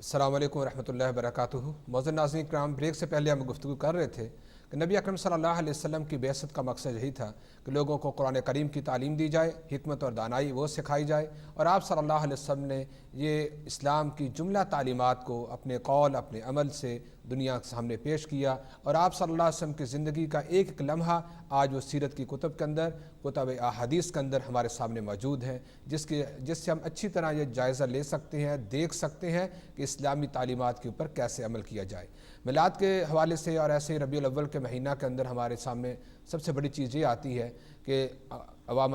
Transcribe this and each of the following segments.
السلام علیکم ورحمۃ اللہ وبرکاتہ۔ معزز ناظرین کرام، بریک سے پہلے ہم گفتگو کر رہے تھے کہ نبی اکرم صلی اللہ علیہ وسلم کی بعثت کا مقصد یہی تھا کہ لوگوں کو قرآن کریم کی تعلیم دی جائے، حکمت اور دانائی وہ سکھائی جائے، اور آپ صلی اللہ علیہ وسلم نے یہ اسلام کی جملہ تعلیمات کو اپنے قول اپنے عمل سے دنیا کے سامنے پیش کیا، اور آپ صلی اللہ علیہ وسلم کی زندگی کا ایک ایک لمحہ آج وہ سیرت کی کتب کے اندر، کتب احادیث کے اندر ہمارے سامنے موجود ہے، جس سے ہم اچھی طرح یہ جائزہ لے سکتے ہیں، دیکھ سکتے ہیں کہ اسلامی تعلیمات کے اوپر کیسے عمل کیا جائے۔ میلاد کے حوالے سے اور ایسے ربیع الاول کے مہینہ کے اندر ہمارے سامنے سب سے بڑی چیز یہ آتی ہے کہ عوام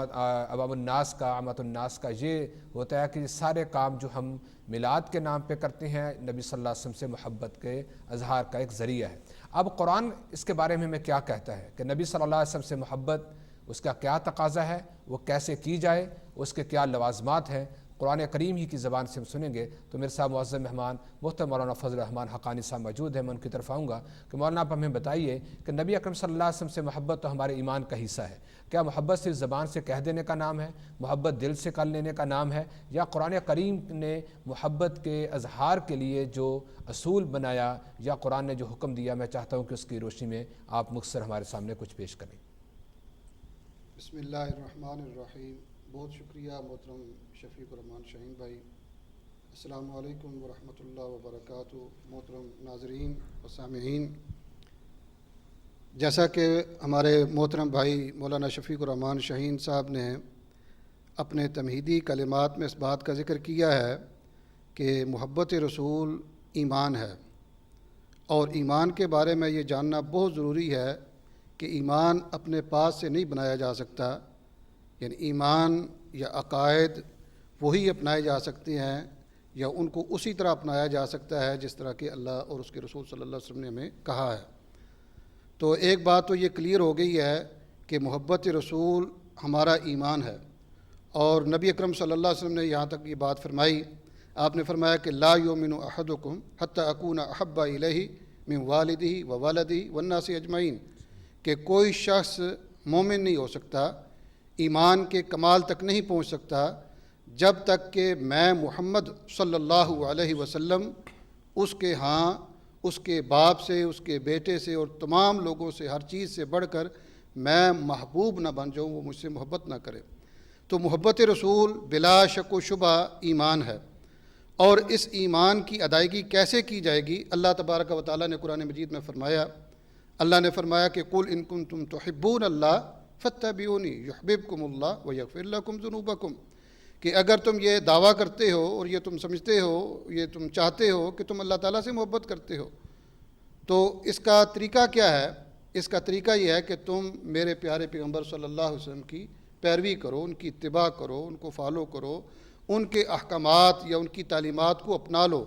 الناس کا، عامت الناس کا یہ ہوتا ہے کہ یہ سارے کام جو ہم میلاد کے نام پہ کرتے ہیں، نبی صلی اللہ علیہ وسلم سے محبت کے اظہار کا ایک ذریعہ ہے۔ اب قرآن اس کے بارے میں ہمیں کیا کہتا ہے کہ نبی صلی اللہ علیہ وسلم سے محبت، اس کا کیا تقاضا ہے، وہ کیسے کی جائے، اس کے کیا لوازمات ہیں۔ قرآن کریم ہی کی زبان سے ہم سنیں گے تو میرے ساتھ معزز مہمان محترم مولانا فضل الرحمان حقانی صاحب موجود ہیں۔ میں ان کی طرف آؤں گا کہ مولانا آپ ہمیں بتائیے کہ نبی اکرم صلی اللہ علیہ وسلم سے محبت تو ہمارے ایمان کا حصہ ہے، کیا محبت صرف زبان سے کہہ دینے کا نام ہے، محبت دل سے کر لینے کا نام ہے، یا قرآن کریم نے محبت کے اظہار کے لیے جو اصول بنایا یا قرآن نے جو حکم دیا، میں چاہتا ہوں کہ اس کی روشنی میں آپ مختصر ہمارے سامنے کچھ پیش کریں۔ بسم اللہ الرحمن الرحیم۔ بہت شکریہ محترم شفیق الرحمان شاہین بھائی۔ السلام علیکم ورحمۃ اللہ وبرکاتہ۔ محترم ناظرین و سامعین، جیسا کہ ہمارے محترم بھائی مولانا شفیق الرحمان شاہین صاحب نے اپنے تمہیدی کلمات میں اس بات کا ذکر کیا ہے کہ محبت رسول ایمان ہے، اور ایمان کے بارے میں یہ جاننا بہت ضروری ہے کہ ایمان اپنے پاس سے نہیں بنایا جا سکتا، یعنی ایمان یا عقائد وہی اپنائے جا سکتے ہیں یا ان کو اسی طرح اپنایا جا سکتا ہے جس طرح کہ اللہ اور اس کے رسول صلی اللہ علیہ وسلم نے ہمیں کہا ہے۔ تو ایک بات تو یہ کلیئر ہو گئی ہے کہ محبت رسول ہمارا ایمان ہے، اور نبی اکرم صلی اللہ علیہ وسلم نے یہاں تک یہ بات فرمائی، آپ نے فرمایا کہ لا یؤمن احدکم حتی اکون احب الیہ من والدہ و ولدہ والناس اجمعین، کہ کوئی شخص مومن نہیں ہو سکتا، ایمان کے کمال تک نہیں پہنچ سکتا جب تک کہ میں محمد صلی اللہ علیہ وسلم اس کے ہاں، اس کے باپ سے، اس کے بیٹے سے اور تمام لوگوں سے، ہر چیز سے بڑھ کر میں محبوب نہ بن جاؤں، وہ مجھ سے محبت نہ کرے۔ تو محبت رسول بلا شک و شبہ ایمان ہے، اور اس ایمان کی ادائیگی کیسے کی جائے گی؟ اللہ تبارک و تعالیٰ نے قرآن مجید میں فرمایا، اللہ نے فرمایا کہ قل ان کنتم تحبون اللہ فاتبعونی یحببکم اللہ ویغفر لکم ذنوبکم، کہ اگر تم یہ دعویٰ کرتے ہو اور یہ تم سمجھتے ہو، یہ تم چاہتے ہو کہ تم اللہ تعالیٰ سے محبت کرتے ہو، تو اس کا طریقہ کیا ہے؟ اس کا طریقہ یہ ہے کہ تم میرے پیارے پیغمبر صلی اللہ علیہ وسلم کی پیروی کرو، ان کی اتباع کرو، ان کو فالو کرو، ان کے احکامات یا ان کی تعلیمات کو اپنا لو،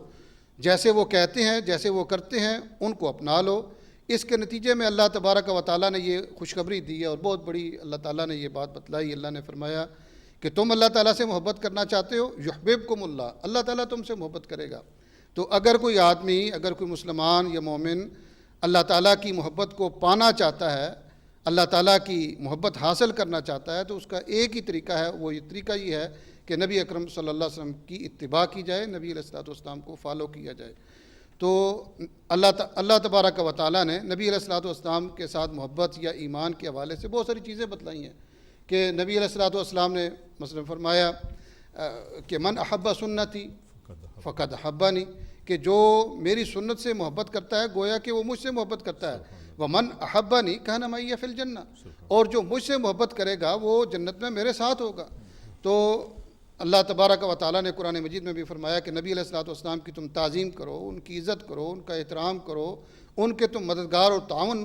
جیسے وہ کہتے ہیں، جیسے وہ کرتے ہیں ان کو اپنا لو۔ اس کے نتیجے میں اللہ تبارک و تعالیٰ نے یہ خوشخبری دی ہے، اور بہت بڑی اللہ تعالیٰ نے یہ بات بتلائی۔ اللہ نے فرمایا کہ تم اللہ تعالیٰ سے محبت کرنا چاہتے ہو، یحببکم اللہ، اللہ تعالیٰ تم سے محبت کرے گا۔ تو اگر کوئی آدمی، اگر کوئی مسلمان یا مومن اللہ تعالیٰ کی محبت کو پانا چاہتا ہے، اللہ تعالیٰ کی محبت حاصل کرنا چاہتا ہے، تو اس کا ایک ہی طریقہ ہے، وہ طریقہ یہ ہے کہ نبی اکرم صلی اللہ علیہ وسلم کی اتباع کی جائے، نبی علیہ الصلوۃ والسلام کو فالو کیا جائے۔ تو اللہ تبارک و تعالیٰ نے نبی علیہ الصلوۃ والسلام کے ساتھ محبت یا ایمان کے حوالے سے بہت ساری چیزیں بتلائی ہیں، کہ نبی علیہ الصلوۃ والسلام نے مثلا فرمایا کہ من احب سنتی فقد احبنی، کہ جو میری سنت سے محبت کرتا ہے گویا کہ وہ مجھ سے محبت کرتا ہے، ومن احبنی کان معی فی الجنہ، اور جو مجھ سے محبت کرے گا وہ جنت میں میرے ساتھ ہوگا۔ تو اللہ تبارک و تعالیٰ نے قرآن مجید میں بھی فرمایا کہ نبی علیہ الصلوۃ والسلام کی تم تعظیم کرو، ان کی عزت کرو، ان کا احترام کرو، ان کے تم مددگار اور تعاون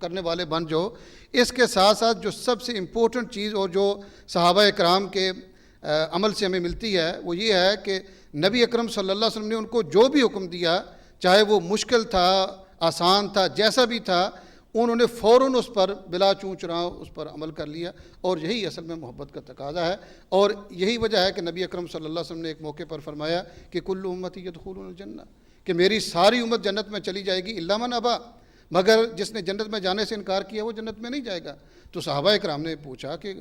کرنے والے بن جاؤ۔ اس کے ساتھ ساتھ جو سب سے امپورٹنٹ چیز اور جو صحابہ اکرام کے عمل سے ہمیں ملتی ہے وہ یہ ہے کہ نبی اکرم صلی اللہ علیہ وسلم نے ان کو جو بھی حکم دیا، چاہے وہ مشکل تھا، آسان تھا، جیسا بھی تھا، انہوں نے فوراً اس پر بلا چوں چراں اس پر عمل کر لیا، اور یہی اصل میں محبت کا تقاضا ہے۔ اور یہی وجہ ہے کہ نبی اکرم صلی اللہ علیہ وسلم نے ایک موقع پر فرمایا کہ کل امتی یدخلون الجنہ، کہ میری ساری امت جنت میں چلی جائے گی الا من ابا، مگر جس نے جنت میں جانے سے انکار کیا وہ جنت میں نہیں جائے گا۔ تو صحابہ کرام نے پوچھا کہ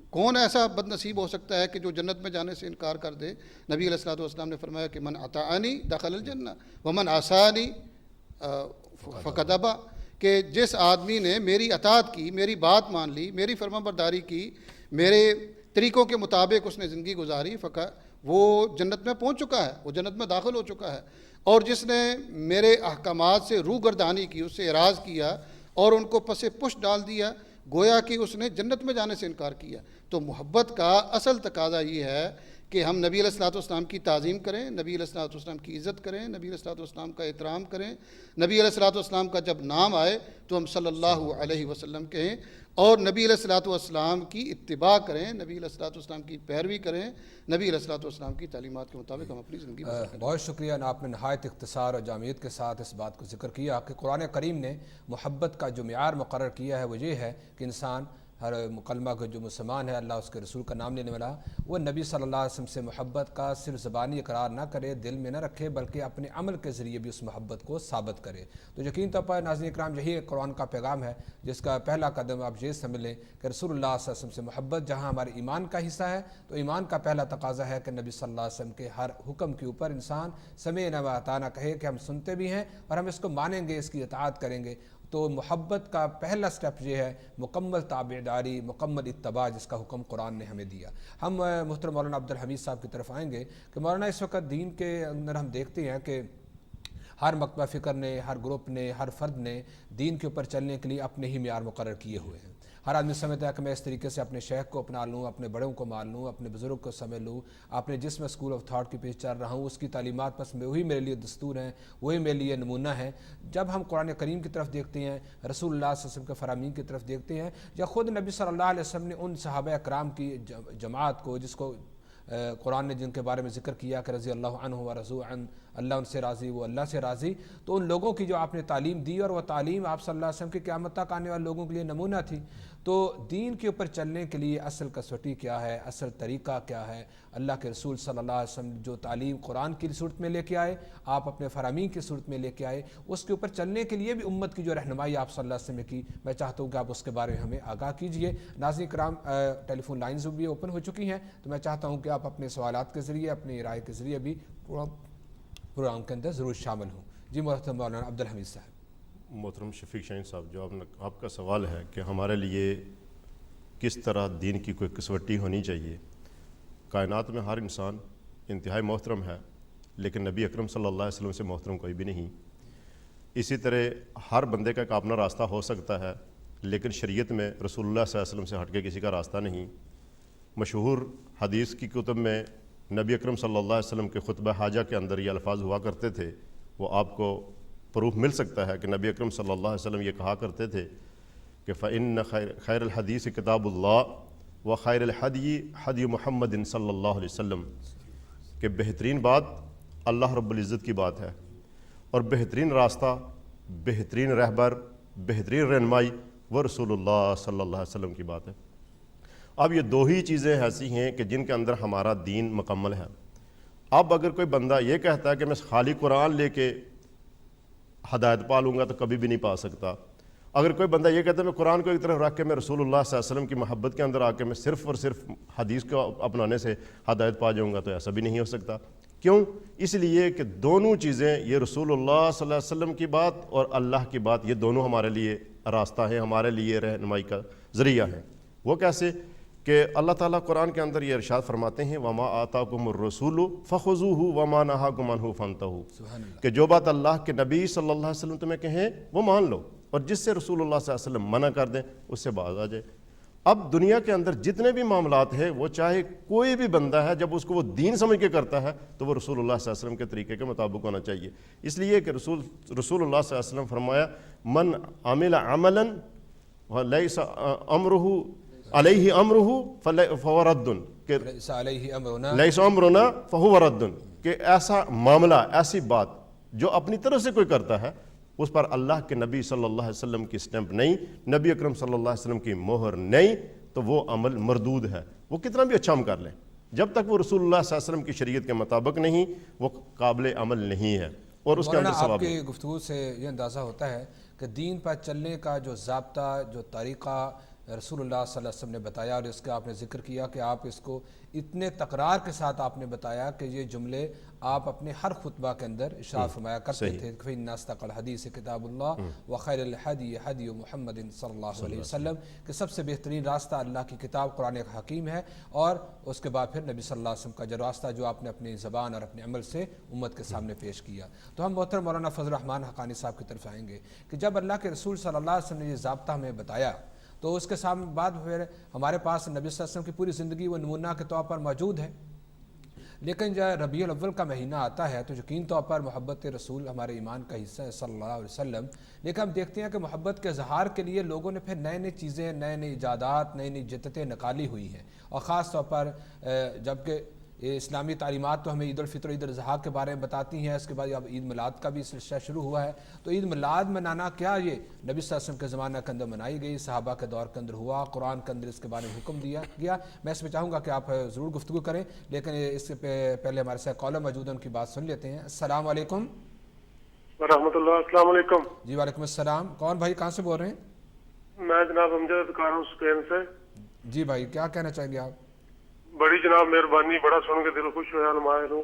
کون ایسا بد نصیب ہو سکتا ہے کہ جو جنت میں جانے سے انکار کر دے؟ نبی علیہ الصلوۃ والسلام نے فرمایا کہ من اطاعنی دخل الجنہ ومن عصانی فقد ابا، کہ جس آدمی نے میری اطاعت کی، میری بات مان لی، میری فرما برداری کی، میرے طریقوں کے مطابق اس نے زندگی گزاری، وہ جنت میں پہنچ چکا ہے، وہ جنت میں داخل ہو چکا ہے۔ اور جس نے میرے احکامات سے روگردانی کی، اس سے اعراض کیا اور ان کو پس پشت ڈال دیا، گویا کہ اس نے جنت میں جانے سے انکار کیا۔ تو محبت کا اصل تقاضا یہ ہے کہ ہم نبی علیہ الصلوۃ والسلام کی تعظیم کریں، نبی علیہ الصلوۃ والسلام کی عزت کریں، نبی علیہ الصلوۃ والسلام کا احترام کریں، نبی علیہ الصلوۃ والسلام کا جب نام آئے تو ہم صلی اللہ علیہ وسلم کہیں، اور نبی علیہ الصلوۃ والسلام کی اتباع کریں، نبی علیہ الصلوۃ والسلام کی پیروی کریں، نبی علیہ الصلوۃ والسلام کی تعلیمات کے مطابق ہم اپنی زندگی بسر کریں۔ بہت شکریہ، آپ نے نہایت اختصار اور جامعیت کے ساتھ اس بات کو ذکر کیا کہ قرآن کریم نے محبت کا جو معیار مقرر کیا ہے وہ یہ ہے کہ انسان، ہر مکلمہ کو جو مسلمان ہے، اللہ اس کے رسول کا نام لینے والا، وہ نبی صلی اللہ علیہ وسلم سے محبت کا صرف زبانی اقرار نہ کرے، دل میں نہ رکھے، بلکہ اپنے عمل کے ذریعے بھی اس محبت کو ثابت کرے۔ تو یقین طور پر ناظرین اکرام، یہی قرآن کا پیغام ہے جس کا پہلا قدم آپ یہ سمجھ لیں کہ رسول اللہ صلی اللہ علیہ وسلم سے محبت جہاں ہمارے ایمان کا حصہ ہے، تو ایمان کا پہلا تقاضا ہے کہ نبی صلی اللہ علیہ وسلم کے ہر حکم کے اوپر انسان سمعنا و اطعنا کہے کہ ہم سنتے بھی ہیں اور ہم اس کو مانیں گے، اس کی اطاعت کریں گے۔ تو محبت کا پہلا سٹیپ یہ ہے مکمل تابعداری، مکمل اتباع، جس کا حکم قرآن نے ہمیں دیا۔ ہم محترم مولانا عبدالحمید صاحب کی طرف آئیں گے کہ مولانا اس وقت دین کے اندر ہم دیکھتے ہیں کہ ہر مکتبہ فکر نے، ہر گروپ نے، ہر فرد نے دین کے اوپر چلنے کے لیے اپنے ہی معیار مقرر کیے ہوئے ہیں۔ ہر آدمی سمجھتا ہے کہ میں اس طریقے سے اپنے شیخ کو اپنا لوں، اپنے بڑوں کو مان لوں، اپنے بزرگ کو سمجھ لوں، اپنے جس میں اسکول آف تھاٹ کے پیچھے چل رہا ہوں اس کی تعلیمات بس وہی میرے لیے دستور ہیں، وہی میرے لیے نمونہ ہے۔ جب ہم قرآن کریم کی طرف دیکھتے ہیں، رسول اللہ صلی اللہ علیہ وسلم کے فرامین کی طرف دیکھتے ہیں، یا خود نبی صلی اللہ علیہ وسلم نے ان صحابہ اکرام کی جماعت کو، جس کو قرآن نے جن کے بارے میں ذکر کیا کہ رضی اللہ عنہ و رضوا عنہ، اللہ ان سے راضی، وہ اللہ سے راضی، تو ان لوگوں کی جو آپ نے تعلیم دی اور وہ تعلیم آپ صلی اللہ علیہ وسلم کی قیامت تک آنے والے لوگوں کے لیے نمونہ تھی۔ تو دین کے اوپر چلنے کے لیے اصل کسوٹی کیا ہے، اصل طریقہ کیا ہے؟ اللہ کے رسول صلی اللہ علیہ وسلم جو تعلیم قرآن کی صورت میں لے کے آئے، آپ اپنے فرامین کی صورت میں لے کے آئے، اس کے اوپر چلنے کے لیے بھی امت کی جو رہنمائی آپ صلی اللہ علیہ وسلم نے کی، میں چاہتا ہوں کہ آپ اس کے بارے میں ہمیں آگاہ کیجئے۔ ناظرین کرام، ٹیلی فون لائنز بھی اوپن ہو چکی ہیں، تو میں چاہتا ہوں کہ آپ اپنے سوالات کے ذریعے، اپنی رائے کے ذریعے بھی پروگرام کے اندر ضرور شامل ہوں۔ جی محترم مولانا عبدالحمید صاحب۔ محترم شفیق شاہین صاحب، جو آپ کا سوال ہے کہ ہمارے لیے کس طرح دین کی کوئی کسوٹی ہونی چاہیے۔ کائنات میں ہر انسان انتہائی محترم ہے، لیکن نبی اکرم صلی اللہ علیہ وسلم سے محترم کوئی بھی نہیں۔ اسی طرح ہر بندے کا ایک اپنا راستہ ہو سکتا ہے، لیکن شریعت میں رسول اللہ صلی اللہ علیہ وسلم سے ہٹ کے کسی کا راستہ نہیں۔ مشہور حدیث کی کتب میں نبی اکرم صلی اللہ علیہ وسلم کے خطبہ حاجہ کے اندر یہ الفاظ ہوا کرتے تھے، وہ آپ کو پروف مل سکتا ہے کہ نبی اکرم صلی اللہ علیہ وسلم یہ کہا کرتے تھے کہ فَإِنَّ خَيْرَ الْحَدِيثِ كِتَابُ اللَّهِ وَخَيْرَ الْحَدْيِ حَدْيُ مُحَمَّدٍ صلی اللہ علیہ وسلم، کہ بہترین بات اللہ رب العزت کی بات ہے، اور بہترین راستہ، بہترین رہبر، بہترین رہنمائی وہ رسول اللہ صلی اللہ علیہ وسلم کی بات ہے۔ اب یہ دو ہی چیزیں ایسی ہیں کہ جن کے اندر ہمارا دین مکمل ہے۔ اب اگر کوئی بندہ یہ کہتا ہے کہ میں خالی قرآن لے کے ہدایت پا لوں گا، تو کبھی بھی نہیں پا سکتا۔ اگر کوئی بندہ یہ کہتا ہے میں قرآن کو ایک طرف رکھ کے میں رسول اللہ صلی اللہ علیہ وسلم کی محبت کے اندر آ کے میں صرف اور صرف حدیث کو اپنانے سے ہدایت پا جاؤں گا، تو ایسا بھی نہیں ہو سکتا۔ کیوں؟ اس لیے کہ دونوں چیزیں، یہ رسول اللہ صلی اللہ علیہ وسلم کی بات اور اللہ کی بات، یہ دونوں ہمارے لیے راستہ ہیں، ہمارے لیے رہنمائی کا ذریعہ ہیں۔ وہ کیسے؟ کہ اللہ تعالیٰ قرآن کے اندر یہ ارشاد فرماتے ہیں وَمَا آتَاكُمُ الرَّسُولُ فَخُذُوهُ وَمَا نَهَاكُمْ عَنْهُ فَانْتَهُوا، کہ جو بات اللہ کے نبی صلی اللہ علیہ وسلم تمہیں کہیں وہ مان لو، اور جس سے رسول اللہ صلی اللہ علیہ وسلم منع کر دیں اس سے باز آ جائے۔ اب دنیا کے اندر جتنے بھی معاملات ہیں، وہ چاہے کوئی بھی بندہ ہے، جب اس کو وہ دین سمجھ کے کرتا ہے تو وہ رسول اللہ صلی اللہ علیہ وسلم کے طریقے کے مطابق ہونا چاہیے۔ اس لیے کہ رسول اللہ صلی اللہ علیہ وسلم فرمایا من عمل عملا ولیس امرہ علیہ امرہ فہو رد، کہ لیس امرنا فہو رد، کہ ایسا معاملہ، ایسی بات جو اپنی طرف سے کوئی کرتا ہے اس پر اللہ کے نبی صلی اللہ علیہ وسلم کی سٹیمپ نہیں، نبی اکرم صلی اللہ علیہ وسلم کی مہر نہیں، تو وہ عمل مردود ہے۔ وہ کتنا بھی اچھا ہم کر لیں، جب تک وہ رسول اللہ صلی اللہ علیہ وسلم کی شریعت کے مطابق نہیں، وہ قابل عمل نہیں ہے۔ اور اس کے مولانا اندر ثواب آپ ہے۔ کی گفتگو سے یہ اندازہ ہوتا ہے کہ دین پر چلنے کا جو ضابطہ، جو طریقہ رسول اللہ صلی اللہ علیہ وسلم نے بتایا، اور اس کا آپ نے ذکر کیا کہ آپ اس کو اتنے تکرار کے ساتھ آپ نے بتایا کہ یہ جملے آپ اپنے ہر خطبہ کے اندر ارشاد فرمایا کرتے تھے کہ فإن أصدق الحدیث کتاب اللہ وخیر الحدی حدی محمد صلی اللہ علیہ وسلم، کہ سب سے بہترین راستہ اللہ کی کتاب قرآن حکیم ہے، اور اس کے بعد پھر نبی صلی اللہ علیہ وسلم کا جو راستہ جو آپ نے اپنی زبان اور اپنے عمل سے امت کے سامنے پیش کیا۔ تو ہم محترم مولانا فضل الرحمان حقانی صاحب کی طرف آئیں گے کہ جب اللہ کے رسول صلی اللہ علیہ وسلم نے یہ ضابطہ ہمیں بتایا تو اس کے سامنے بعد پھر ہمارے پاس نبی صلی اللہ علیہ وسلم کی پوری زندگی وہ نمونہ کے طور پر موجود ہے، لیکن جب ربیع الاول کا مہینہ آتا ہے تو یقین طور پر محبت رسول ہمارے ایمان کا حصہ ہے صلی اللہ علیہ وسلم، لیکن ہم دیکھتے ہیں کہ محبت کے اظہار کے لیے لوگوں نے پھر نئے نئے چیزیں، نئے نئے ایجادات، نئی نئی جدتیں نکالی ہوئی ہیں، اور خاص طور پر جبکہ اسلامی تعلیمات تو ہمیں عید الفطر، عید الاضحیٰ کے بارے میں بتاتی ہیں، اس کے بعد اب عید میلاد کا بھی سلسلہ شروع ہوا ہے، تو عید میلاد منانا کیا یہ نبی صلی اللہ علیہ وسلم کے زمانہ کے اندر منائی گئی، صحابہ کے دور کے اندر ہوا، قرآن کے اندر اس کے بارے میں حکم دیا گیا۔ میں اس میں چاہوں گا کہ آپ ضرور گفتگو کریں، لیکن اس سے پہلے ہمارے ساتھ کالر موجود ہیں، ان کی بات سن لیتے ہیں۔ السلام علیکم۔ ورحمۃ اللہ، السلام علیکم۔ جی وعلیکم السلام، کون بھائی کہاں سے بول رہے ہیں؟ میں جناب امجد کار ہوں اسپین سے۔ جی بھائی کیا کہنا چاہیں گے آپ؟ بڑی جناب مہربانی، بڑا سن کے دل خوش ہوا نمائے ہوں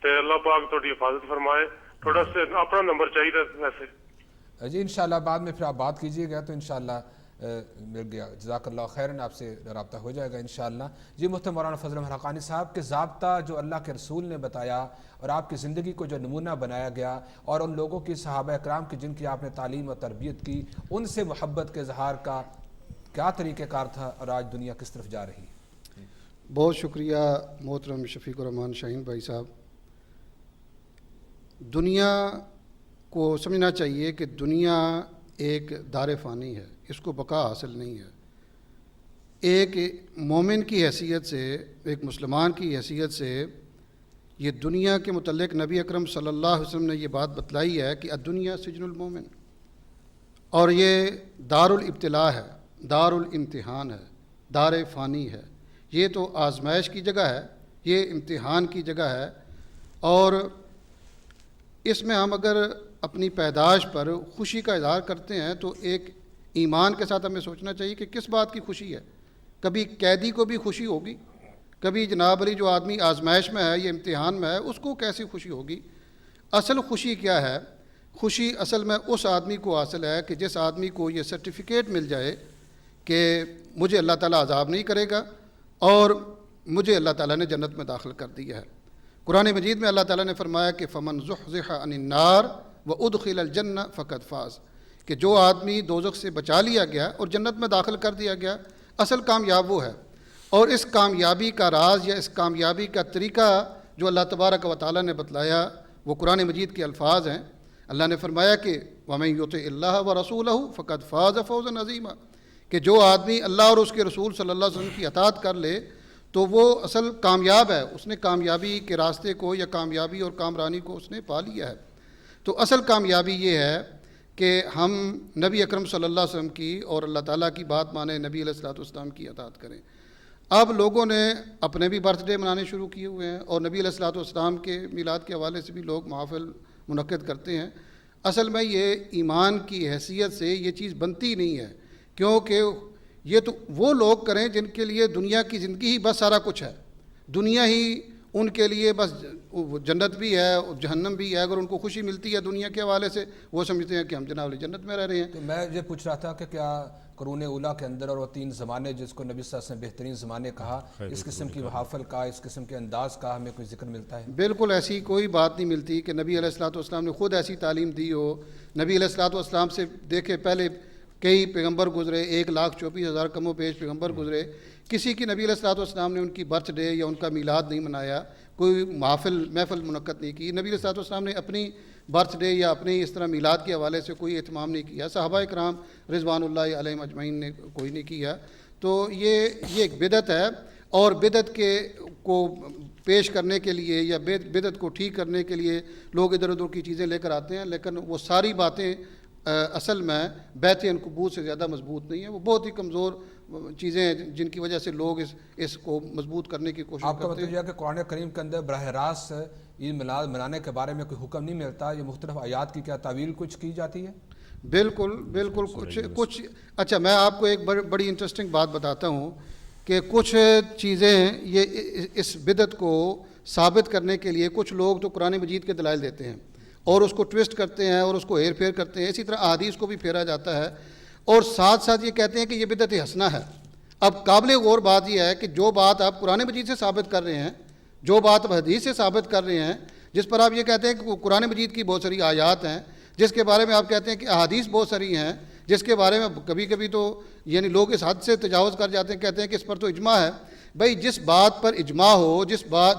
تے اللہ پاک تھوڑی حفاظت فرمائے۔ تھوڑا سے اپنا نمبر چاہیے ویسے جی انشاءاللہ بعد میں پھر آپ بات کیجیے گا تو انشاءاللہ مل گیا، جزاک اللہ خیرن، آپ سے رابطہ ہو جائے گا انشاءاللہ۔ جی محترم مولانا فضل الرحمان حقانی صاحب کے ضابطہ جو اللہ کے رسول نے بتایا اور آپ کی زندگی کو جو نمونہ بنایا گیا، اور ان لوگوں کی صحابہ اکرام کی جن کی آپ نے تعلیم اور تربیت کی، ان سے محبت کے اظہار کا کیا طریقہ کار تھا، اور آج دنیا کس طرف جا رہی ہے؟ بہت شکریہ محترم شفیق الرحمان شاہین بھائی صاحب۔ دنیا کو سمجھنا چاہیے کہ دنیا ایک دار فانی ہے، اس کو بقا حاصل نہیں ہے۔ ایک مومن کی حیثیت سے، ایک مسلمان کی حیثیت سے یہ دنیا کے متعلق نبی اکرم صلی اللہ علیہ وسلم نے یہ بات بتلائی ہے کہ الدنیا سجن المومن، اور یہ دار الابتلاء ہے، دار الامتحان ہے، دار فانی ہے۔ یہ تو آزمائش کی جگہ ہے، یہ امتحان کی جگہ ہے، اور اس میں ہم اگر اپنی پیدائش پر خوشی کا اظہار کرتے ہیں تو ایک ایمان کے ساتھ ہمیں سوچنا چاہیے کہ کس بات کی خوشی ہے۔ کبھی قیدی کو بھی خوشی ہوگی، کبھی جناب علی جو آدمی آزمائش میں ہے، یہ امتحان میں ہے، اس کو کیسی خوشی ہوگی؟ اصل خوشی کیا ہے؟ خوشی اصل میں اس آدمی کو حاصل ہے کہ جس آدمی کو یہ سرٹیفکیٹ مل جائے کہ مجھے اللہ تعالیٰ عذاب نہیں کرے گا اور مجھے اللہ تعالیٰ نے جنت میں داخل کر دیا ہے۔ قرآن مجید میں اللہ تعالیٰ نے فرمایا کہ فمن زحزح عن النار وادخل الجنہ فقد فاز، کہ جو آدمی دوزخ سے بچا لیا گیا اور جنت میں داخل کر دیا گیا، اصل کامیاب وہ ہے۔ اور اس کامیابی کا راز یا اس کامیابی کا طریقہ جو اللہ تبارک و تعالیٰ نے بتلایا وہ قرآن مجید کے الفاظ ہیں۔ اللہ نے فرمایا کہ وَمَن يُطِعِ اللَّهَ وَرَسُولَهُ فَقَدْ فَازَ فَوْزًا عَظِيمًا، کہ جو آدمی اللہ اور اس کے رسول صلی اللہ علیہ وسلم کی اطاعت کر لے تو وہ اصل کامیاب ہے، اس نے کامیابی کے راستے کو یا کامیابی اور کامرانی کو اس نے پا لیا ہے۔ تو اصل کامیابی یہ ہے کہ ہم نبی اکرم صلی اللہ علیہ وسلم کی اور اللہ تعالیٰ کی بات مانیں، نبی علیہ الصلوۃ والسلام کی اطاعت کریں۔ اب لوگوں نے اپنے بھی برتھ ڈے منانے شروع کیے ہوئے ہیں، اور نبی علیہ الصلوۃ والسلام کے میلاد کے حوالے سے بھی لوگ محافل منعقد کرتے ہیں۔ اصل میں یہ ایمان کی حیثیت سے یہ چیز بنتی نہیں ہے، کیونکہ یہ تو وہ لوگ کریں جن کے لیے دنیا کی زندگی ہی بس سارا کچھ ہے، دنیا ہی ان کے لیے بس جنت بھی ہے جہنم بھی ہے۔ اگر ان کو خوشی ملتی ہے دنیا کے حوالے سے، وہ سمجھتے ہیں کہ ہم جناب جنت میں رہ رہے ہیں۔ تو میں یہ پوچھ رہا تھا کہ کیا قرون اولیٰ کے اندر اور وہ 3 زمانے جس کو نبی صلی اللہ علیہ وسلم بہترین زمانے کہا، اس قسم کی محافل کا، اس قسم کے انداز کا ہمیں کوئی ذکر ملتا ہے؟ بالکل ایسی کوئی بات نہیں ملتی کہ نبی علیہ الصلوۃ والسلام نے خود ایسی تعلیم دی ہو۔ نبی علیہ الصلوۃ والسلام سے دیکھے پہلے کئی پیغمبر گزرے، 1,24,000 کم و بیش پیغمبر گزرے، کسی کی نبی علیہ الصلوۃ والسلام نے ان کی برتھ ڈے یا ان کا میلاد نہیں منایا، کوئی محفل منعقد نہیں کی۔ نبی علیہ الصلوۃ والسلام نے اپنی برتھ ڈے یا اپنے اس طرح میلاد کے حوالے سے کوئی اہتمام نہیں کیا، صحابہ کرام رضوان اللہ علیہم اجمعین نے کوئی نہیں کیا۔ تو یہ ایک بدعت ہے، اور بدعت کو پیش کرنے کے لیے یا بدعت کو ٹھیک کرنے کے لیے لوگ ادھر ادھر کی چیزیں لے کر آتے ہیں، لیکن وہ ساری باتیں اصل میں بیت عنکبوت سے زیادہ مضبوط نہیں ہیں، وہ بہت ہی کمزور چیزیں جن کی وجہ سے لوگ اس کو مضبوط کرنے کی کوشش آپ کا کرتے مطلب ہیں. یہ ہے کہ قرآن کریم کے اندر براہ راست عید میلاد منانے کے بارے میں کوئی حکم نہیں ملتا، یہ مختلف آیات کی کیا تعویل کچھ کی جاتی ہے؟ بالکل کچھ اچھا میں آپ کو ایک بڑی انٹرسٹنگ بات بتاتا ہوں کہ کچھ چیزیں یہ اس بدعت کو ثابت کرنے کے لیے کچھ لوگ تو قرآن مجید کے دلائل دیتے ہیں اور اس کو ٹویسٹ کرتے ہیں اور اس کو ہیر پھیر کرتے ہیں. اسی طرح احادیث کو بھی پھیرا جاتا ہے اور ساتھ ساتھ یہ کہتے ہیں کہ یہ بدعت حسنہ ہے. اب قابل غور بات یہ ہے کہ جو بات آپ قرآن مجید سے ثابت کر رہے ہیں، جو بات آپ حدیث سے ثابت کر رہے ہیں، جس پر آپ یہ کہتے ہیں کہ قرآن مجید کی بہت ساری آیات ہیں، جس کے بارے میں آپ کہتے ہیں کہ احادیث بہت ساری ہیں، جس کے بارے میں کبھی کبھی تو یعنی لوگ اس حد سے تجاوز کر جاتے ہیں، کہتے ہیں کہ اس پر تو اجماع ہے. بھائی جس بات پر اجماع ہو،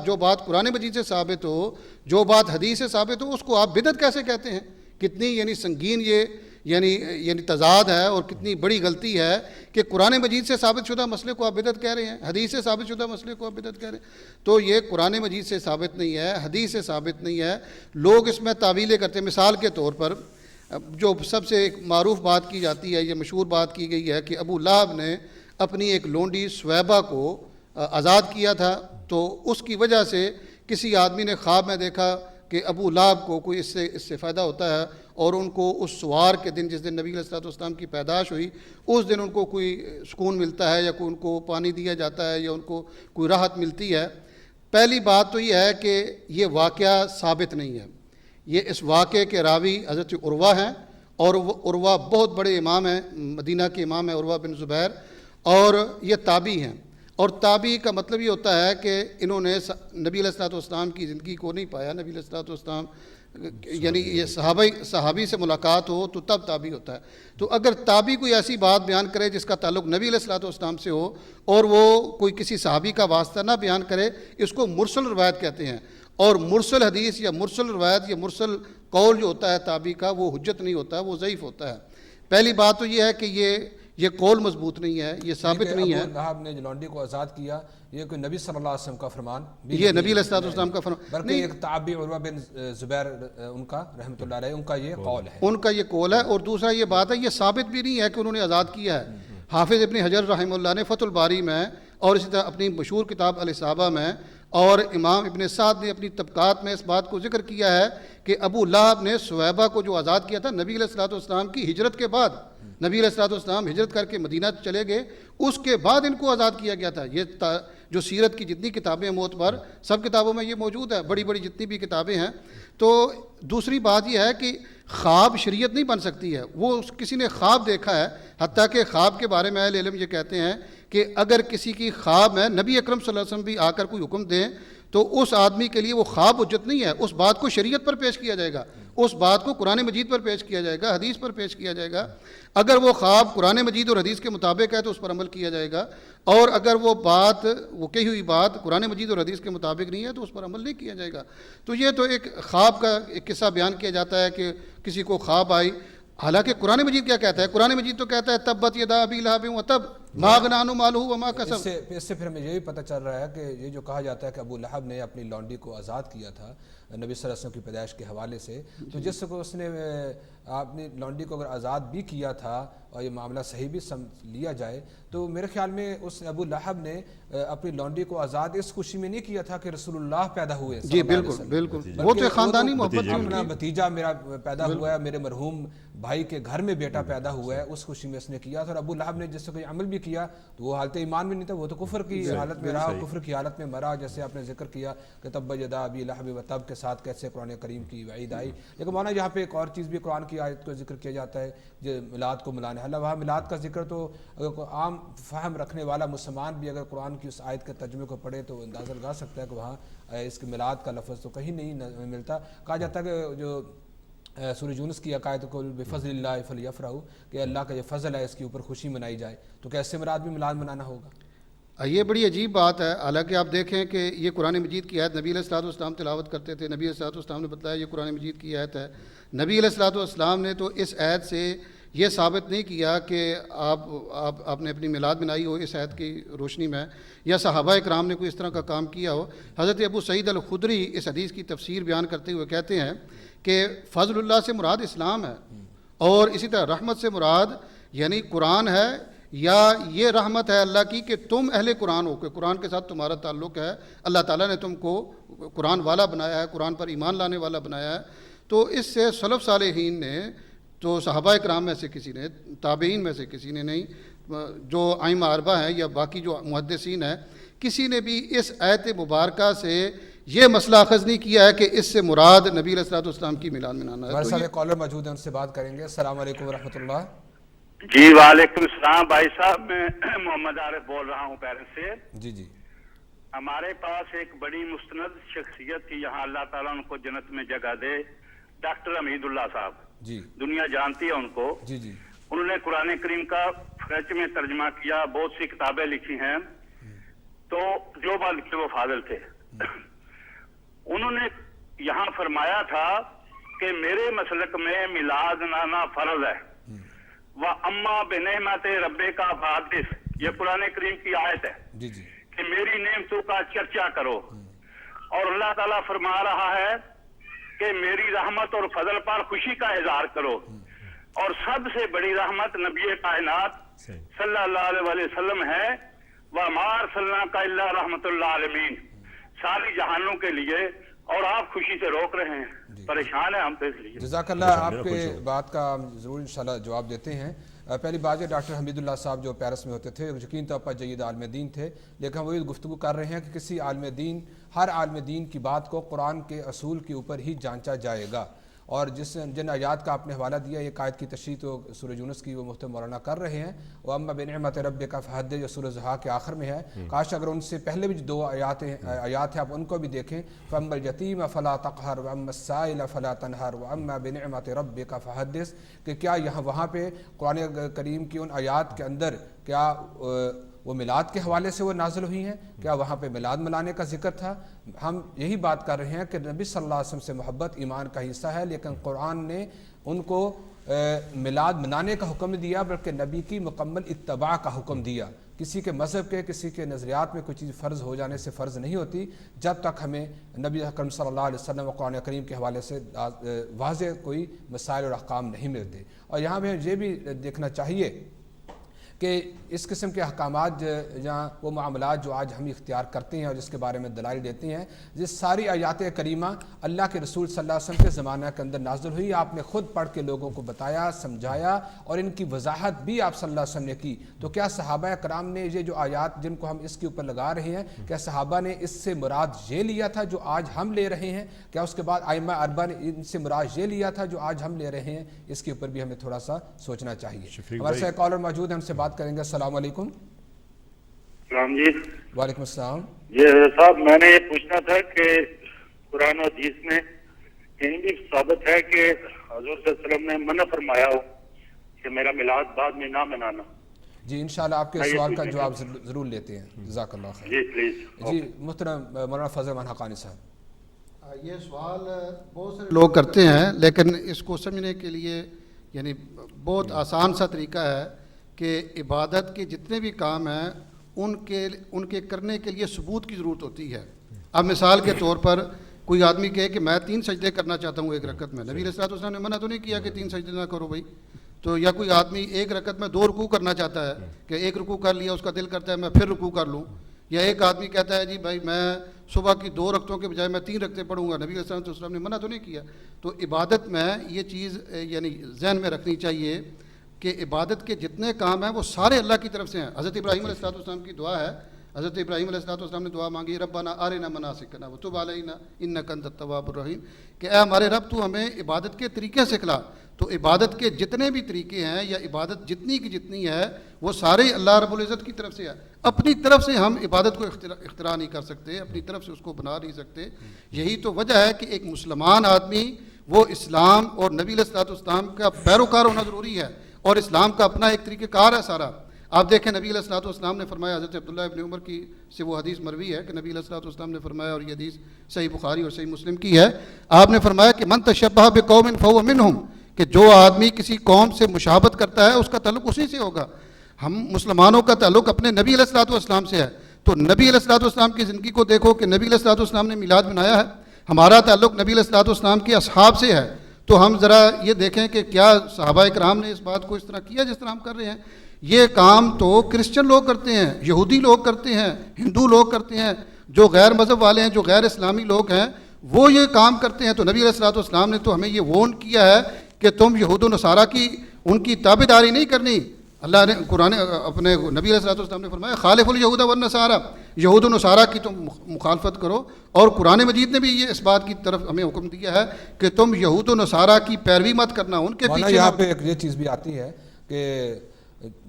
جو بات قرآن مجید سے ثابت ہو، جو بات حدیث سے ثابت ہو، اس کو آپ بدعت کیسے کہتے ہیں؟ کتنی یعنی سنگین یہ یعنی تضاد ہے اور کتنی بڑی غلطی ہے کہ قرآن مجید سے ثابت شدہ مسئلے کو آپ بدعت کہہ رہے ہیں، حدیث سے ثابت شدہ مسئلے کو آپ بدعت کہہ رہے ہیں. تو یہ قرآن مجید سے ثابت نہیں ہے، حدیث سے ثابت نہیں ہے. لوگ اس میں تعویلیں کرتے ہیں. مثال کے طور پر جو سب سے ایک معروف بات کی جاتی ہے، یہ مشہور بات کی گئی ہے کہ ابو لہب نے اپنی ایک لونڈی سویبہ کو آزاد کیا تھا، تو اس کی وجہ سے کسی آدمی نے خواب میں دیکھا کہ ابو لہب کو کوئی اس سے فائدہ ہوتا ہے اور ان کو اس سوار کے دن جس دن نبی علیہ الصلوۃ والسلام کی پیدائش ہوئی اس دن ان کو کوئی سکون ملتا ہے یا کوئی ان کو پانی دیا جاتا ہے یا ان کو کوئی راحت ملتی ہے. پہلی بات تو یہ ہے کہ یہ واقعہ ثابت نہیں ہے. یہ اس واقعے کے راوی حضرت عروہ ہیں اور عروہ بہت بڑے امام ہیں، مدینہ کے امام ہیں عروہ بن زبیر، اور یہ تابعی ہیں. اور تابعی کا مطلب یہ ہوتا ہے کہ انہوں نے نبی علیہ الصلوۃ والسلام کی زندگی کو نہیں پایا. نبی علیہ الصلوۃ والسلام یعنی یہ صحابی سے ملاقات ہو تو تب تابعی ہوتا ہے. تو اگر تابعی کوئی ایسی بات بیان کرے جس کا تعلق نبی علیہ الصلوۃ والسلام سے ہو اور وہ کوئی کسی صحابی کا واسطہ نہ بیان کرے، اس کو مرسل روایت کہتے ہیں. اور مرسل حدیث یا مرسل روایت یا مرسل قول جو ہوتا ہے تابعی کا، وہ حجت نہیں ہوتا، وہ ضعیف ہوتا ہے. پہلی بات تو یہ ہے کہ یہ قول مضبوط نہیں ہے، یہ ثابت نہیں ہے. ابو لہب نے جو لونڈی کو آزاد کیا، یہ کوئی نبی صلی اللہ علیہ وسلم کا فرمان بھی یہ نبی علیہ الصلوۃ والسلام کا فرمان بلکہ ایک تابعی عروہ بن زبیر ان کا رحمۃ اللہ علیہ ان کا یہ قول ہے. ان کا یہ قول ہے. اور دوسرا یہ بات ہے، یہ ثابت بھی نہیں ہے کہ انہوں نے آزاد کیا ہے. حافظ ابن حجر رحمہ اللہ نے فتح الباری میں اور اسی طرح اپنی مشہور کتاب الاصابہ میں اور امام ابن سعد نے اپنی طبقات میں اس بات کو ذکر کیا ہے کہ ابو لہب نے سویبہ کو جو آزاد کیا تھا نبی علیہ الصلوۃ والسلام کی ہجرت کے بعد، نبی علیہ الصلوۃ والسلام ہجرت کر کے مدینہ چلے گئے، اس کے بعد ان کو آزاد کیا گیا تھا. یہ جو سیرت کی جتنی کتابیں معتبر سب کتابوں میں یہ موجود ہے، بڑی بڑی جتنی بھی کتابیں ہیں. تو دوسری بات یہ ہے کہ خواب شریعت نہیں بن سکتی ہے. وہ کسی نے خواب دیکھا ہے، حتیٰ کہ خواب کے بارے میں اہل علم یہ کہتے ہیں کہ اگر کسی کی خواب میں نبی اکرم صلی اللہ علیہ وسلم بھی آ کر کوئی حکم دیں تو اس آدمی کے لیے وہ خواب حجت نہیں ہے. اس بات کو شریعت پر پیش کیا جائے گا، اس بات کو قرآن مجید پر پیش کیا جائے گا، حدیث پر پیش کیا جائے گا. اگر وہ خواب قرآن مجید اور حدیث کے مطابق ہے تو اس پر عمل کیا جائے گا، اور اگر وہ کہی ہوئی بات قرآن مجید اور حدیث کے مطابق نہیں ہے تو اس پر عمل نہیں کیا جائے گا. تو یہ تو ایک خواب کا ایک قصہ بیان کیا جاتا ہے کہ کسی کو خواب آئی. حالانکہ قرآن مجید کیا کہتا ہے؟ قرآن مجید تو کہتا ہے تبت یدا ابی لہب وتب ما اغنی عنہ مالہ وما کسب. اس سے پھر ہمیں یہ بھی پتہ چل رہا ہے کہ یہ جو کہا جاتا ہے کہ ابو لہب نے اپنی لونڈی کو آزاد کیا تھا نبی صلی اللہ علیہ وسلم کی پیدائش کے حوالے سے، تو جس کو اس نے اپنی لونڈی کو اگر آزاد بھی کیا تھا اور یہ معاملہ صحیح بھی لیا جائے تو میرے خیال میں اس ابو لہب نے اپنی لونڈی کو آزاد اس خوشی میں نہیں کیا تھا کہ رسول اللہ پیدا ہوئے. جی بالکل وہ تو خاندانی محبت تھی. اپنا بھتیجا میرا پیدا ہوا ہے، میرے مرحوم بھائی کے گھر میں بیٹا پیدا ہوا ہے، اس خوشی میں اس نے کیا تھا. اور ابو لہب نے جس سے کوئی عمل بھی کیا تو وہ حالت ایمان میں نہیں تھا، وہ تو کفر کی حالت میں رہا، کفر کی حالت میں مرا. جیسے آپ نے ذکر کیا کہ تب یدا ابی لہب وتب کے ساتھ کیسے قرآن کریم کی وعید آئی. لیکن مولانا یہاں پہ ایک اور چیز بھی قرآن کی آیت کو ذکر کیا جاتا ہے جو میلاد کو منانے والا. وہاں میلاد کا ذکر تو اگر کوئی عام فہم رکھنے والا مسلمان بھی اگر قرآن کی اس آیت کے ترجمے کو پڑھے تو اندازہ لگا سکتا ہے کہ وہاں اس کے میلاد کا لفظ تو کہیں نہیں ملتا. کہا جاتا ہے کہ جو سورہ یونس کی عقائد کو بفضل اللہ فلیفرحوا کہ اللہ کا یہ فضل ہے اس کے اوپر خوشی منائی جائے، تو کیسے مراد بھی میلاد منانا ہوگا؟ یہ بڑی عجیب بات ہے. حالانکہ آپ دیکھیں کہ یہ قرآن مجید کی آیت نبی علیہ الصلوۃ والسلام تلاوت کرتے تھے، نبی علیہ الصلوۃ والسلام نے بتایا یہ قرآن مجید کی آیت ہے. نبی علیہ الصلوۃ والسلام نے تو اس آیت سے یہ ثابت نہیں کیا کہ آپ نے اپنی میلاد منائی ہو اس آیت کی روشنی میں، یا صحابہ اکرام نے کوئی اس طرح کا کام کیا ہو. حضرت ابو سعید الخدری اس حدیث کی تفسیر بیان کرتے ہوئے کہتے ہیں کہ فضل اللہ سے مراد اسلام ہے، اور اسی طرح رحمت سے مراد یعنی قرآن ہے. یا یہ رحمت ہے اللہ کی کہ تم اہل قرآن ہو کہ قرآن کے ساتھ تمہارا تعلق ہے, اللہ تعالیٰ نے تم کو قرآن والا بنایا ہے, قرآن پر ایمان لانے والا بنایا ہے. تو اس سے سلف صالحین نے, تو صحابہ کرام میں سے کسی نے, تابعین میں سے کسی نے نہیں, جو ائمہ اربعہ ہیں یا باقی جو محدثین ہیں, کسی نے بھی اس آیت مبارکہ سے یہ مسئلہ اخذ نہیں کیا ہے کہ اس سے مراد نبی علیہ الصلوۃ والسلام کی میلاد منانا ہے. ہمارے ساتھ ایک کالر موجود ہیں, ان سے بات کریں گے. السلام علیکم ورحمۃ اللہ. جی وعلیکم السلام بھائی صاحب, میں محمد عارف بول رہا ہوں پیرس سے. جی جی. ہمارے پاس ایک بڑی مستند شخصیت تھی, یہاں اللہ تعالیٰ ان کو جنت میں جگہ دے, ڈاکٹر حمید اللہ صاحب. جی. دنیا جانتی ہے ان کو. جی جی. انہوں نے قرآن کریم کا فرینچ میں ترجمہ کیا, بہت سی کتابیں لکھی ہیں. تو جو بات لکھے وہ فاضل تھے. انہوں نے یہاں فرمایا تھا کہ میرے مسلک میں میلاد منانا فرض ہے. وَأَمَّا بِنِعْمَتِ رَبِّكَ فَحَدِّثْ, یہ قرآن کریم کی آیت ہے. جی جی. کہ میری نعمتوں کا چرچا کرو. اور اللہ تعالیٰ فرما رہا ہے کہ میری رحمت اور فضل پر خوشی کا اظہار کرو. اور سب سے بڑی رحمت نبی کائنات صلی اللہ علیہ وسلم ہے. وَمَا أَرْسَلْنَاكَ إِلَّا رَحْمَةً لِّلْعَالَمِينَ, ساری جہانوں کے لیے, اور آپ خوشی سے روک رہے ہیں. پریشان ہیں ہم تو اس لیے. جزاک اللہ, آپ کے بات کا ضرور انشاءاللہ جواب دیتے ہیں. پہلی بات ہے, ڈاکٹر حمید اللہ صاحب جو پیرس میں ہوتے تھے یقین طور پر جید عالم دین تھے, لیکن وہ گفتگو کر رہے ہیں کہ کسی عالم دین, ہر عالم دین کی بات کو قرآن کے اصول کے اوپر ہی جانچا جائے گا. اور جن آیات کا آپ نے حوالہ دیا, ایک آیت کی تشریح تو سورہ یونس کی وہ مفتی مولانا کر رہے ہیں, وَأَمَّا بِنِعْمَتِ رَبِّكَ فَحَدِّثْ, جو سورہ ضحیٰ کے آخر میں ہے. کاش اگر ان سے پہلے بھی جو 2 آیات ہیں آپ ان کو بھی دیکھیں. فَأَمَّا الْيَتِيمَ فَلَا تَقْهَرْ وَأَمَّا السَّائِلَ فَلَا تَنْهَرْ وَأَمَّا بِنِعْمَتِ رَبِّكَ فَحَدِّثْ, کہ کیا وہاں پہ قرآن کریم کی ان آیات کے اندر کیا وہ میلاد کے حوالے سے وہ نازل ہوئی ہیں, کیا وہاں پہ میلاد منانے کا ذکر تھا؟ ہم یہی بات کر رہے ہیں کہ نبی صلی اللہ علیہ وسلم سے محبت ایمان کا حصہ ہے, لیکن قرآن نے ان کو میلاد منانے کا حکم دیا, بلکہ نبی کی مکمل اتباع کا حکم دیا. کسی کے مذہب کے, کسی کے نظریات میں کوئی چیز فرض ہو جانے سے فرض نہیں ہوتی جب تک ہمیں نبی اکرم صلی اللہ علیہ وسلم و قرآن کریم کے حوالے سے واضح کوئی مسائل اور احکام نہیں ملتے. اور یہاں ہمیں یہ بھی دیکھنا چاہیے کہ اس قسم کے احکامات جہاں وہ معاملات جو آج ہم اختیار کرتے ہیں اور جس کے بارے میں دلائل دیتے ہیں, جس ساری آیات کریمہ اللہ کے رسول صلی اللہ علیہ وسلم کے زمانہ کے اندر نازل ہوئی, آپ نے خود پڑھ کے لوگوں کو بتایا, سمجھایا, اور ان کی وضاحت بھی آپ صلی اللہ علیہ وسلم نے کی. تو کیا صحابہ کرام نے یہ جو آیات جن کو ہم اس کے اوپر لگا رہے ہیں, کیا صحابہ نے اس سے مراد یہ لیا تھا جو آج ہم لے رہے ہیں؟ کیا اس کے بعد ائمہ اربعہ نے ان سے مراد یہ لیا تھا جو آج ہم لے رہے ہیں؟ اس کے اوپر بھی ہمیں تھوڑا سا سوچنا چاہیے. ہمارے ساتھ کالر موجود ہیں, ہم سے بات کریں گے. السلام علیکم. سلام جی. وعلیکم السلام. جی صاحب, میں نے یہ پوچھنا تھا کہ قرآن و حدیث میں کہیں بھی ثابت ہے کہ حضور صلی اللہ علیہ وسلم نے منع فرمایا ہو کہ میرا میلاد بعد میں نہ منانا؟ جی انشاءاللہ آپ کے سوال کا جواب ضرور لیتے ہیں. جزاک اللہ خیر. جی پلیز. جی محترم مولانا فضل الرحمان حقانی صاحب, یہ سوال بہت سے لوگ کرتے ہیں, لیکن اس کو سمجھنے کے لیے یعنی بہت آسان سا طریقہ ہے کہ عبادت کے جتنے بھی کام ہیں ان کے کرنے کے لیے ثبوت کی ضرورت ہوتی ہے. اب مثال کے طور پر کوئی آدمی کہے کہ میں 3 سجدے کرنا چاہتا ہوں ایک رکعت میں, نبی علیہ الصلوۃ والسلام نے منع تو نہیں کیا کہ 3 سجدے نہ کرو بھائی. تو یا کوئی آدمی ایک رکعت میں 2 رکوع کرنا چاہتا ہے کہ ایک رکوع کر لیا, اس کا دل کرتا ہے میں پھر رکوع کر لوں. یا ایک آدمی کہتا ہے جی بھائی میں صبح کی 2 رکعتوں کے بجائے میں 3 رکعتیں پڑھوں گا, نبی علیہ الصلوۃ والسلام نے منع تو نہیں کیا. تو عبادت میں یہ چیز یعنی ذہن میں رکھنی چاہیے کہ عبادت کے جتنے کام ہیں وہ سارے اللہ کی طرف سے ہیں. حضرت ابراہیم علیہ الصلوۃ والسلام کی دعا ہے, حضرت ابراہیم علیہ الصلوۃ والسلام نے دعا مانگی, ربنا ارنا مناسکنا وتب علینا انک انت التواب الرحیم, کہ اے ہمارے رب تو ہمیں عبادت کے طریقے سکھلا. تو عبادت کے جتنے بھی طریقے ہیں یا عبادت جتنی کی جتنی ہے وہ سارے اللہ رب العزت کی طرف سے ہے. اپنی طرف سے ہم عبادت کو اختراع نہیں کر سکتے, اپنی طرف سے اس کو بنا نہیں سکتے. یہی تو وجہ ہے کہ ایک مسلمان آدمی وہ اسلام اور نبی علیہ الصلوۃ والسلام کا پیروکار ہونا ضروری ہے, اور اسلام کا اپنا ایک طریقہ کار ہے سارا. آپ دیکھیں نبی علیہ الصلوۃ والسلام نے فرمایا, حضرت عبداللہ ابن عمر کی سے وہ حدیث مروی ہے کہ نبی علیہ الصلوۃ والسلام نے فرمایا, اور یہ حدیث صحیح بخاری اور صحیح مسلم کی ہے, آپ نے فرمایا کہ من تشبہ بقوم فہو منہم, کہ جو آدمی کسی قوم سے مشابہت کرتا ہے اس کا تعلق اسی سے ہوگا. ہم مسلمانوں کا تعلق اپنے نبی علیہ الصلوۃ والسلام سے ہے. تو نبی علیہ الصلوۃ والسلام کی زندگی کو دیکھو کہ نبی علیہ الصلوۃ والسلام نے میلاد منایا ہے. ہمارا تعلق نبی علیہ الصلوۃ والسلام کے اصحاب سے ہے. تو ہم ذرا یہ دیکھیں کہ کیا صحابہ کرام نے اس بات کو اس طرح کیا جس طرح ہم کر رہے ہیں؟ یہ کام تو کرسچن لوگ کرتے ہیں، یہودی لوگ کرتے ہیں، ہندو لوگ کرتے ہیں، جو غیر مذہب والے ہیں، جو غیر اسلامی لوگ ہیں وہ یہ کام کرتے ہیں. تو نبی علیہ الصلوۃ والسلام نے تو ہمیں یہ وارن کیا ہے کہ تم یہود و نصارہ کی ان کی تابعداری نہیں کرنی. اللہ نے قرآن اپنے نبی علیہ الصلوۃ والسلام نے فرمایا خالف الیہود والنصارہ، یہود و نصارہ کی تم مخالفت کرو. اور قرآن مجید نے بھی یہ اس بات کی طرف ہمیں حکم دیا ہے کہ تم یہود و نصارہ کی پیروی مت کرنا، ان کے پیچھے. یہاں پہ ایک یہ چیز بھی آتی ہے کہ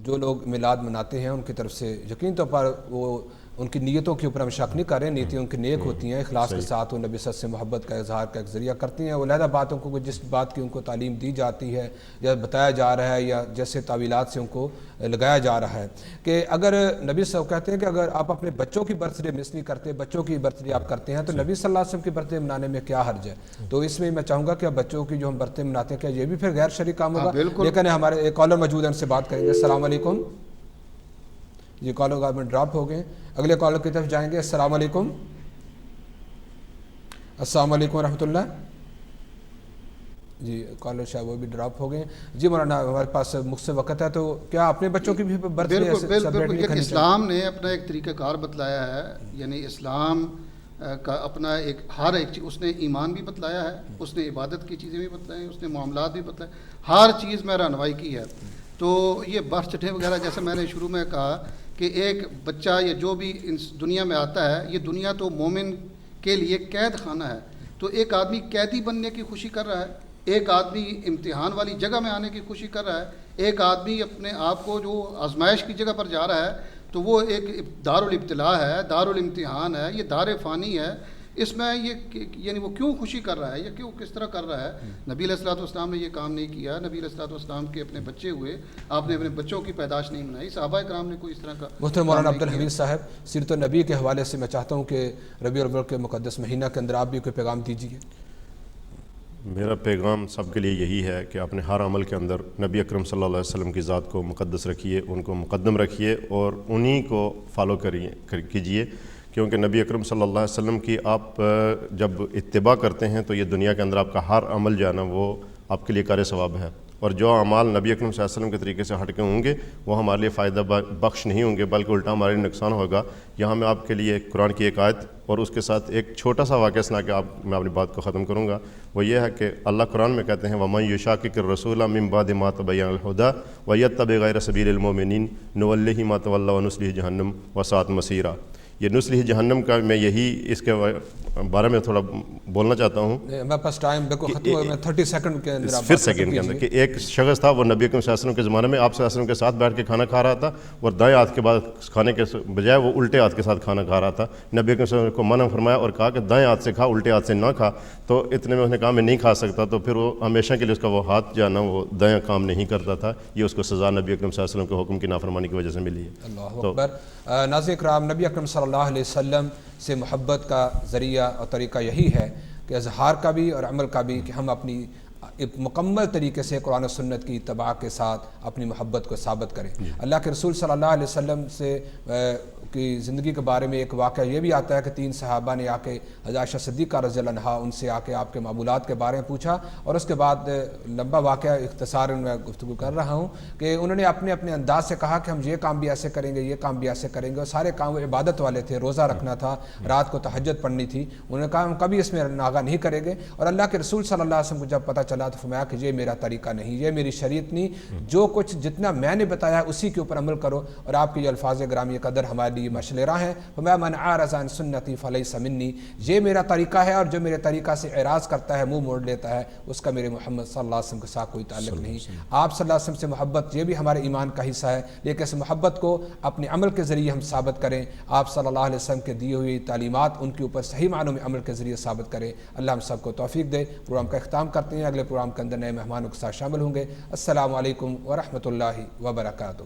جو لوگ میلاد مناتے ہیں ان کی طرف سے یقین طور پر وہ ان کی نیتوں کے اوپر ہم شک نہیں کر رہے، نیتیں ان کی نیک ہوتی ہیں، اخلاص کے ساتھ وہ نبی صلی اللہ علیہ وسلم سے محبت کا اظہار کا ایک ذریعہ کرتی ہیں. وہ علیحدہ باتوں کو جس بات کی ان کو تعلیم دی جاتی ہے یا بتایا جا رہا ہے یا جیسے تعویلات سے ان کو لگایا جا رہا ہے کہ اگر نبی صلی اللہ علیہ وسلم کہتے ہیں کہ اگر آپ اپنے بچوں کی برتھ ڈے مس نہیں کرتے، بچوں کی برتھ ڈے آپ کرتے ہیں تو نبی صلی اللہ علیہ وسلم کی برتھ ڈے منانے میں کیا حرج ہے؟ تو اس میں میں چاہوں گا کہ بچوں کی جو ہم برتھ ڈے مناتے ہیں کیا یہ بھی پھر غیر شرعی کام ہوگا؟ لیکن ہمارے ایک کالر موجود ہے، ان سے بات کریں گے. السلام علیکم. یہ کالر گورنمنٹ ڈراپ ہو گئے، اگلے کالر کی طرف جائیں گے. السلام علیکم. السلام علیکم ورحمۃ اللہ. جی کالر شاید وہ بھی ڈراپ ہو گئے. جی مولانا ہمارے پاس مختصر وقت ہے، تو کیا اپنے بچوں کی بھی برتھ ڈے سیلیبریٹ نہیں کرنی؟ اسلام نے اپنا ایک طریقہ کار بتلایا ہے، یعنی اسلام کا اپنا ایک ہر ایک چیز اس نے ایمان بھی بتلایا ہے، اس نے عبادت کی چیزیں بھی بتلائی ہیں، اس نے معاملات بھی بتلائے، ہر چیز میں رہنمائی کی ہے. تو یہ برتھ ڈے وغیرہ جیسے میں نے شروع میں کہا کہ ایک بچہ یا جو بھی اس دنیا میں آتا ہے، یہ دنیا تو مومن کے لیے قید خانہ ہے. تو ایک آدمی قیدی بننے کی خوشی کر رہا ہے، ایک آدمی امتحان والی جگہ میں آنے کی خوشی کر رہا ہے، ایک آدمی اپنے آپ کو جو آزمائش کی جگہ پر جا رہا ہے تو وہ ایک دار الابتلاء ہے، دار الامتحان ہے، یہ دار فانی ہے. اس میں یہ یعنی وہ کیوں خوشی کر رہا ہے یا کیوں کس طرح کر رہا ہے؟ نبی علیہ الصلوۃ والسلام نے یہ کام نہیں کیا. نبی علیہ الصلوۃ والسلام کے اپنے بچے ہوئے، آپ نے اپنے بچوں کی پیدائش نہیں منائی. صحابہ کرام نے کوئی اس طرح کا. محترم مولانا عبدالحمید صاحب، سیرت النبی کے حوالے سے میں چاہتا ہوں کہ ربیع الاول کے مقدس مہینہ کے اندر آپ بھی کوئی پیغام دیجیے. میرا پیغام سب کے لیے یہی ہے کہ اپنے ہر عمل کے اندر نبی اکرم صلی اللہ علیہ وسلم کی ذات کو مقدس رکھیے، ان کو مقدم رکھیے اور انہی کو فالو کیجیے، کیونکہ نبی اکرم صلی اللہ علیہ وسلم کی آپ جب اتباع کرتے ہیں تو یہ دنیا کے اندر آپ کا ہر عمل جو ہے نا وہ آپ کے لیے کار ثواب ہے. اور جو اعمال نبی اکرم صلی اللہ علیہ وسلم کے طریقے سے ہٹ کے ہوں گے وہ ہمارے لیے فائدہ بخش نہیں ہوں گے، بلکہ الٹا ہمارے لیے نقصان ہوگا. یہاں میں آپ کے لیے قرآن کی ایک آیت اور اس کے ساتھ ایک چھوٹا سا واقعہ سنا کے میں اپنی بات کو ختم کروں گا. وہ یہ ہے کہ اللہ قرآن میں کہتے ہیں وَمَن يُشَاقِقِ الرَّسُولَ مِن بَعْدِ مَا تَبَيَّنَ الْهُدَىٰ وَيَتَّبِعْ غَيْرَ سَبِيلِ الْمُؤْمِنِينَ نُوَلِّهِ مَا تَوَلَّىٰ وَنُصْلِهِ جَهَنَّمَ وَسَاءَتْ مَصِيرًا. یہ نصلہ جہنم کا میں یہی اس کے بارے میں تھوڑا بولنا چاہتا ہوں. میرے پاس ٹائم بالکل ختم ہو گیا، 30 سیکنڈ کے اندر پھر سیکنڈ کے اندر کہ ایک شخص تھا وہ نبی اکرم صلی اللہ علیہ وسلم کے زمانے میں آپ صلی اللہ علیہ وسلم کے ساتھ بیٹھ کے کھانا کھا رہا تھا اور دائیں ہاتھ کے بعد کھانے کے بجائے وہ الٹے ہاتھ کے ساتھ کھانا کھا رہا تھا. نبی اکرم صلی اللہ علیہ وسلم کو منع فرمایا اور کہا کہ دائیں ہاتھ سے کھا، الٹے ہاتھ سے نہ کھا. تو اتنے میں اس نے کہا میں نہیں کھا سکتا، تو پھر وہ ہمیشہ کے لیے اس کا وہ ہاتھ جو ہے نا وہ دائیں کام نہیں کرتا تھا. یہ اس کو سزا نبی اکرم صلی اللہ علیہ وسلم کے حکم کی نافرمانی کی وجہ سے ملی ہے. اللہ اکبر. ناظرین کرام، نبی اکرم صلی اللہ علیہ وسلم سے محبت کا ذریعہ اور طریقہ یہی ہے کہ اظہار کا بھی اور عمل کا بھی، کہ ہم اپنی مکمل طریقے سے قرآن و سنت کی اتباع کے ساتھ اپنی محبت کو ثابت کریں. اللہ کے رسول صلی اللہ علیہ وسلم سے کی زندگی کے بارے میں ایک واقعہ یہ بھی آتا ہے کہ 3 صحابہ نے آ کے حضرت عائشہ صدیقہ رضی اللہ عنہا ان سے آ کے آپ کے معمولات کے بارے میں پوچھا، اور اس کے بعد لمبا واقعہ اختصار میں گفتگو کر رہا ہوں کہ انہوں نے اپنے اپنے انداز سے کہا کہ ہم یہ کام بھی ایسے کریں گے، یہ کام بھی ایسے کریں گے، اور سارے کام وہ عبادت والے تھے. روزہ رکھنا تھا، رات کو تہجد پڑھنی تھی. انہوں نے کہا ہم کبھی اس میں ناغہ نہیں کریں گے. اور اللہ کے رسول صلی اللہ علیہ وسلم کو جب پتہ چلا تو فرمایا کہ یہ میرا طریقہ نہیں، یہ میری شریعت نہیں، جو کچھ جتنا میں نے بتایا اسی کے اوپر عمل کرو. اور آپ کے یہ الفاظ گرامی قدر ہمارے لیے مشعل راہ ہیں. فرمایا من اعرض عن سنتی فلیس منی، یہ میرا طریقہ ہے اور جو میرے طریقہ سے اعراض کرتا ہے، منہ موڑ لیتا ہے، اس کا میرے محمد صلی اللہ علیہ وسلم کے ساتھ کوئی تعلق نہیں. آپ صلی اللہ علیہ وسلم سے محبت یہ بھی ہمارے ایمان کا حصہ ہے، لیکن اس محبت کو اپنے عمل کے ذریعے ہم ثابت کریں. آپ صلی اللہ علیہ وسلم کے دی ہوئی تعلیمات ان کے اوپر صحیح معنوں میں عمل کے ذریعے ثابت کریں. اللہ ہم سب کو توفیق دے. پروگرام کا اختتام کرتے ہیں، اگلے پروگرام کے اندر نئے مہمانوں کے ساتھ شامل ہوں گے. السلام علیکم ورحمۃ اللہ وبرکاتہ.